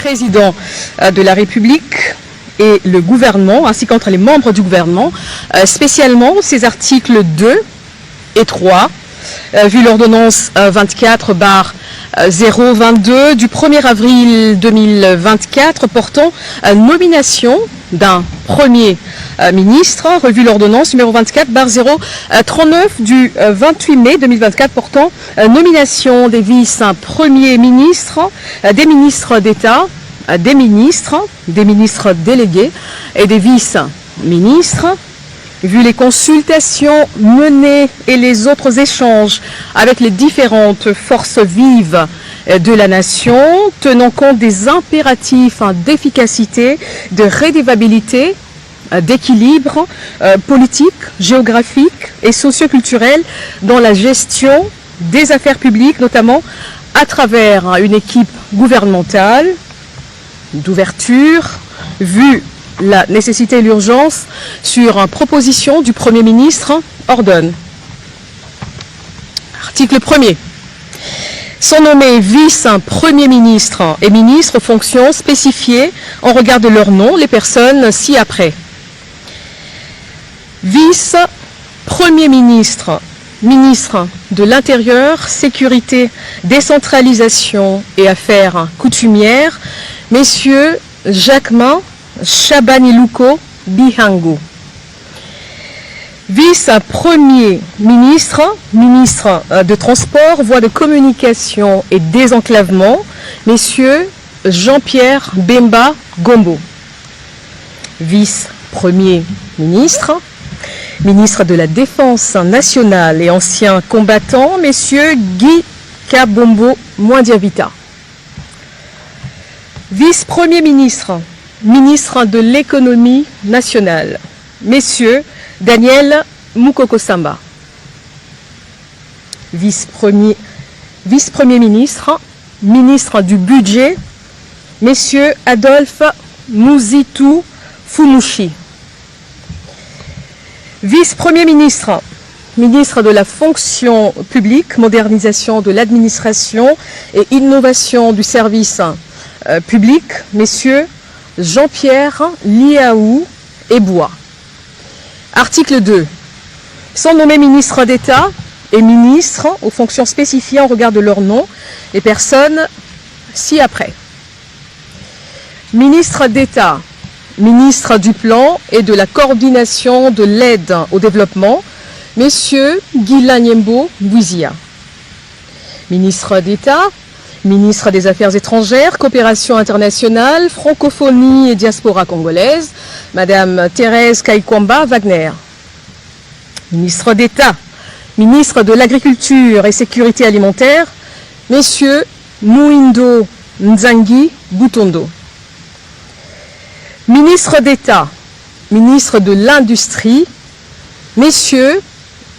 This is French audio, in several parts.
président de la République et le gouvernement, ainsi qu'entre les membres du gouvernement, spécialement ces articles 2 et 3, vu l'ordonnance 24/022 du 1er avril 2024 portant nomination d'un premier ministre, revu l'ordonnance numéro 24/039 du 28 mai 2024 portant nomination des vice-premiers ministres, des ministres d'État, des ministres délégués et des vice-ministres. Vu les consultations menées et les autres échanges avec les différentes forces vives de la nation, tenant compte des impératifs d'efficacité, de rédévabilité, d'équilibre politique, géographique et socio-culturel dans la gestion des affaires publiques, notamment à travers une équipe gouvernementale d'ouverture, vu la nécessité et l'urgence sur proposition du Premier ministre, ordonne. Article 1er. Sont nommés vice-premier ministre et ministres aux fonctions spécifiées en regard de leur nom les personnes ci-après. Vice-premier ministre, ministre de l'Intérieur, Sécurité, Décentralisation et Affaires coutumières, messieurs Jacquemin Chabaniluko Bihango. Vice-premier ministre, ministre de Transport, Voies de communication et désenclavement, messieurs Jean-Pierre Bemba Gombo. Vice-premier ministre, ministre de la Défense nationale et ancien combattant, messieurs Guy Kabombo Mwandiavita. Vice-premier ministre, ministre de l'économie nationale, messieurs Daniel Moukoko Samba. Vice-premier ministre, ministre du budget, messieurs Adolphe Mouzitou Fumushi. Vice-premier ministre, ministre de la fonction publique, modernisation de l'administration et innovation du service public, messieurs Jean-Pierre Liaou Ebois. Article 2. Sont nommés ministres d'État et ministres aux fonctions spécifiées en regard de leur nom les personnes ci-après. Ministre d'État, ministre du Plan et de la coordination de l'aide au développement, messieurs Guilain Nyembo Bouizia. Ministre d'État, ministre des Affaires étrangères, coopération internationale, francophonie et diaspora congolaise, Madame Thérèse Kaikwamba Wagner. Ministre d'État, ministre de l'Agriculture et Sécurité alimentaire, messieurs Mouindo Nzangi Boutondo. Ministre d'État, ministre de l'Industrie, messieurs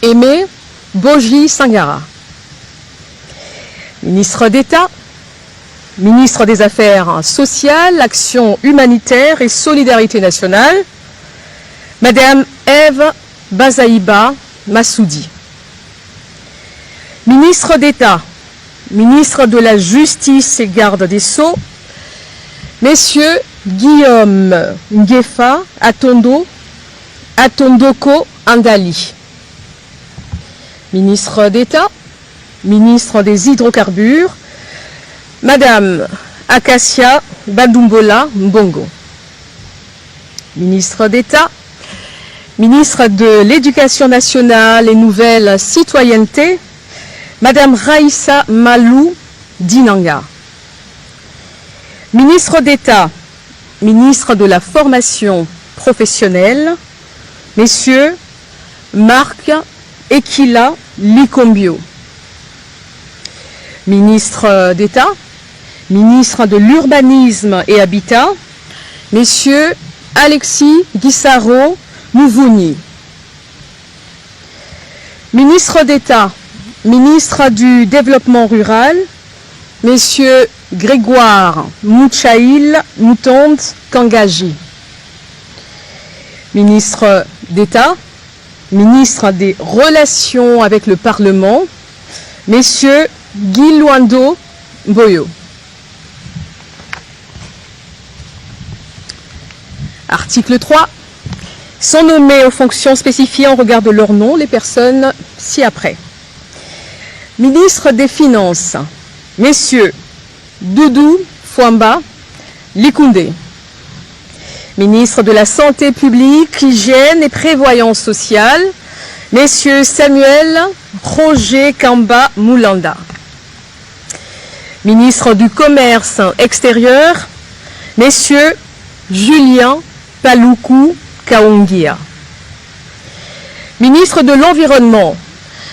Aimé Boji Sangara. Ministre d'État, ministre des Affaires sociales, Action humanitaire et solidarité nationale, Madame Ève Bazaïba Massoudi. Ministre d'État, ministre de la Justice et Garde des Sceaux, messieurs Guillaume Ngefa Atondoko Andali. Ministre d'État, ministre des Hydrocarbures, Madame Acacia Badumbola Mbongo. Ministre d'État, ministre de l'Éducation nationale et nouvelle citoyenneté, Madame Raïssa Malou Dinanga. Ministre d'État, ministre de la formation professionnelle, messieurs Marc Ekila Likombio. Ministre d'État, ministre de l'Urbanisme et Habitat, messieurs Alexis Guissaro Mouvouni. Ministre d'État, ministre du Développement rural, messieurs Grégoire Mouchaïl Moutonde Kangaji. Ministre d'État, ministre des Relations avec le Parlement, messieurs Guy Luando Mboyo. Article 3. Sont nommés aux fonctions spécifiées en regard de leur nom les personnes ci-après. Ministre des Finances, Messieurs Doudou Fouamba Likoundé. Ministre de la Santé publique, Hygiène et Prévoyance sociale, Messieurs Samuel Roger Kamba Moulanda. Ministre du Commerce extérieur, Messieurs Julien Paloukou Kaongia. Ministre de l'Environnement,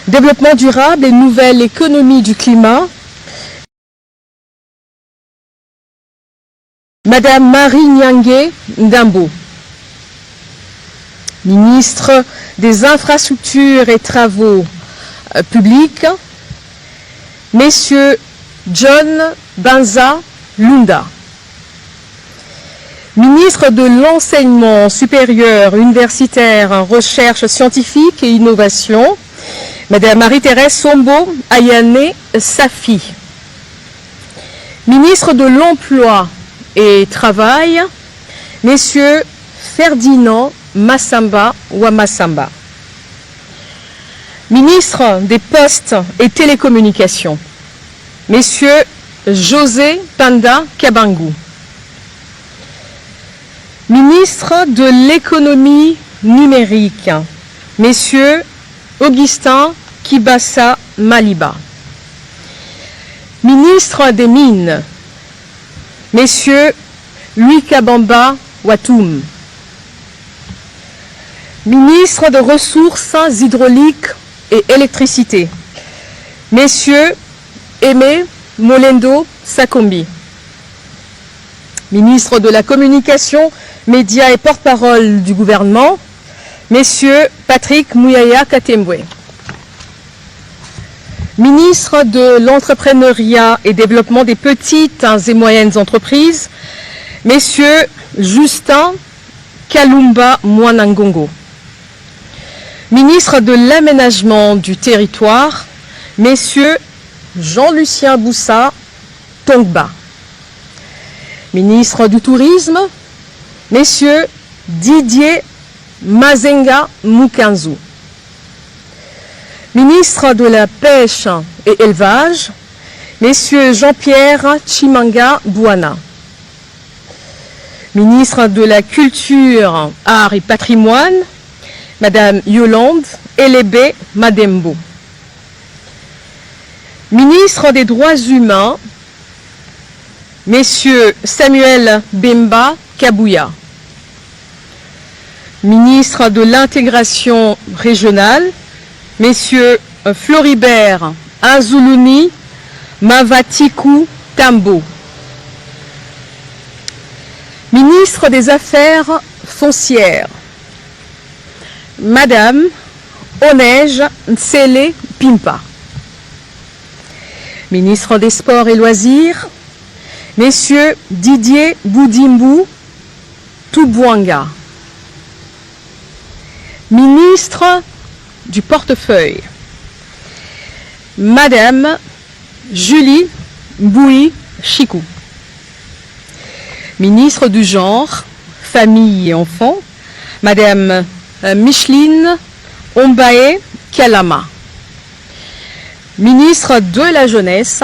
Développement durable et nouvelle économie du climat, Madame Marie Nyangé Ndambo. Ministre des Infrastructures et Travaux publics, Messieurs John Banza Lunda. Ministre de l'Enseignement supérieur, universitaire, recherche scientifique et innovation, Madame Marie-Thérèse Sombo Ayane Safi. Ministre de l'Emploi et Travail, Messieurs Ferdinand Massamba Wamassamba. Ministre des Postes et Télécommunications, Messieurs José Panda Kabangou. Ministre de l'Économie numérique, Messieurs Augustin Kibassa Maliba. Ministre des Mines, Messieurs Louis Kabamba Watoum. Ministre des Ressources hydrauliques et électricité, Messieurs Aimé Molendo Sakombi. Ministre de la Communication, Médias et porte-parole du gouvernement, Messieurs Patrick Mouyaya Katembwe. Ministre de l'Entrepreneuriat et Développement des petites et moyennes entreprises, Messieurs Justin Kalumba Mwanangongo. Ministre de l'Aménagement du Territoire, Messieurs Jean-Lucien Boussa Tongba. Ministre du Tourisme, Messieurs Didier Mazenga Mukanzu. Ministre de la Pêche et Élevage, Messieurs Jean-Pierre Chimanga Bouana. Ministre de la Culture, Arts et Patrimoine, Madame Yolande Elébé Madembo. Ministre des Droits humains, Messieurs Samuel Bemba Kabouya. Ministre de l'Intégration régionale, Messieurs Floribert Anzoulouni Mavatikou Tambo. Ministre des Affaires foncières, Madame Onej Nsele Pimpa. Ministre des Sports et Loisirs, Messieurs Didier Boudimbu Toubouanga. Ministre du Portefeuille, Madame Julie Boui Chikou. Ministre du Genre, Famille et Enfants, Madame Micheline Ombaé Kalama. Ministre de la Jeunesse,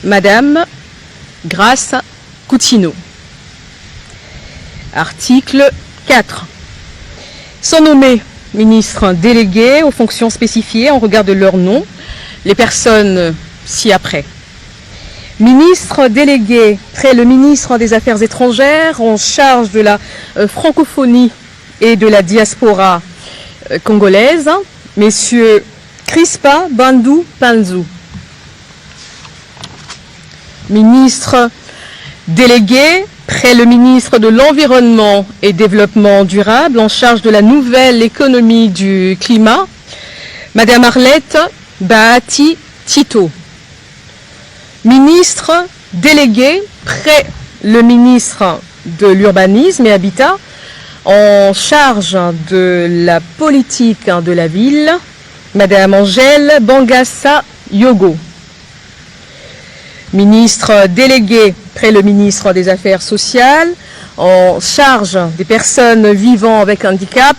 Madame Grace Coutinho. Article 4. Sont nommés ministres délégués aux fonctions spécifiées en regard de leur nom, les personnes ci-après. Ministre délégué près le ministre des Affaires étrangères en charge de la francophonie et de la diaspora congolaise, Messieurs Crispa Bandou Panzou. Ministre délégué près le ministre de l'Environnement et Développement durable en charge de la nouvelle économie du climat, Madame Arlette Bahati Tito. Ministre délégué près le ministre de l'Urbanisme et Habitat en charge de la politique de la ville, Madame Angèle Bangassa Yogo. Ministre délégué près le ministre des Affaires sociales en charge des personnes vivant avec handicap,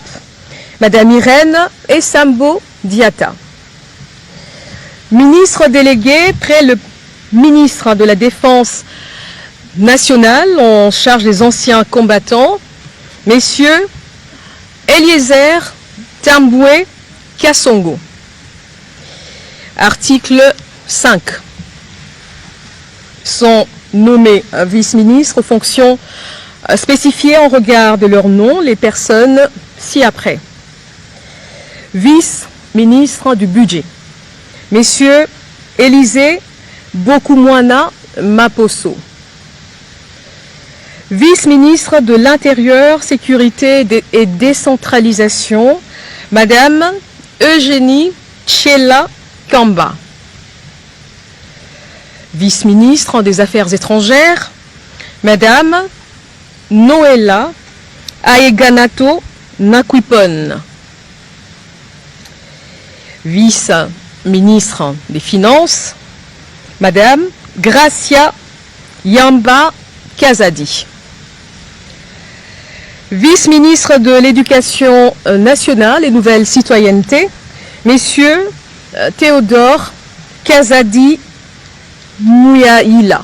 Madame Irène Essambo Diatta. Ministre délégué près le ministre de la Défense nationale en charge des anciens combattants, Messieurs Eliezer Tamboué Kassongo. Article 5. Sont nommés vice-ministres aux fonctions spécifiées en regard de leur nom les personnes ci-après. Vice-ministre du budget, Messieurs Élisée Bokoumouana Maposo. Vice-ministre de l'Intérieur, Sécurité et Décentralisation, Madame Eugénie Tchela Kamba. Vice-ministre des Affaires étrangères, Madame Noëlla Aeganato Nakwipon. Vice-ministre des Finances, Madame Gracia Yamba Kazadi. Vice-ministre de l'Éducation nationale et Nouvelle Citoyenneté, Messieurs Théodore Kazadi Mouyaïla.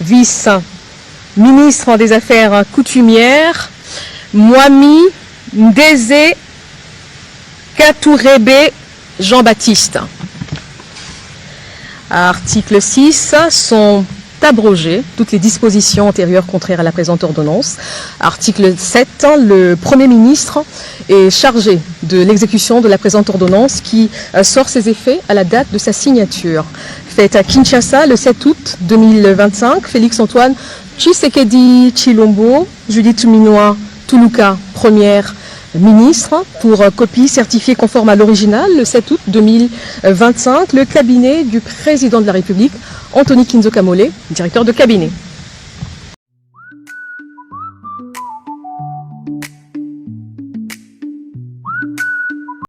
Vice-ministre des Affaires coutumières, Mwami Ndeze Katourebe Jean-Baptiste. Article 6 sont abrogées toutes les dispositions antérieures contraires à la présente ordonnance. Article 7, le Premier ministre est chargé de l'exécution de la présente ordonnance qui sort ses effets à la date de sa signature. Faite à Kinshasa le 7 août 2025, Félix-Antoine Tshisekedi Tshilombo, Judith Minois Toulouka, première ministre, pour copie certifiée conforme à l'original le 7 août 2025, le cabinet du président de la République, Anthony Kinzo Kamole, directeur de cabinet.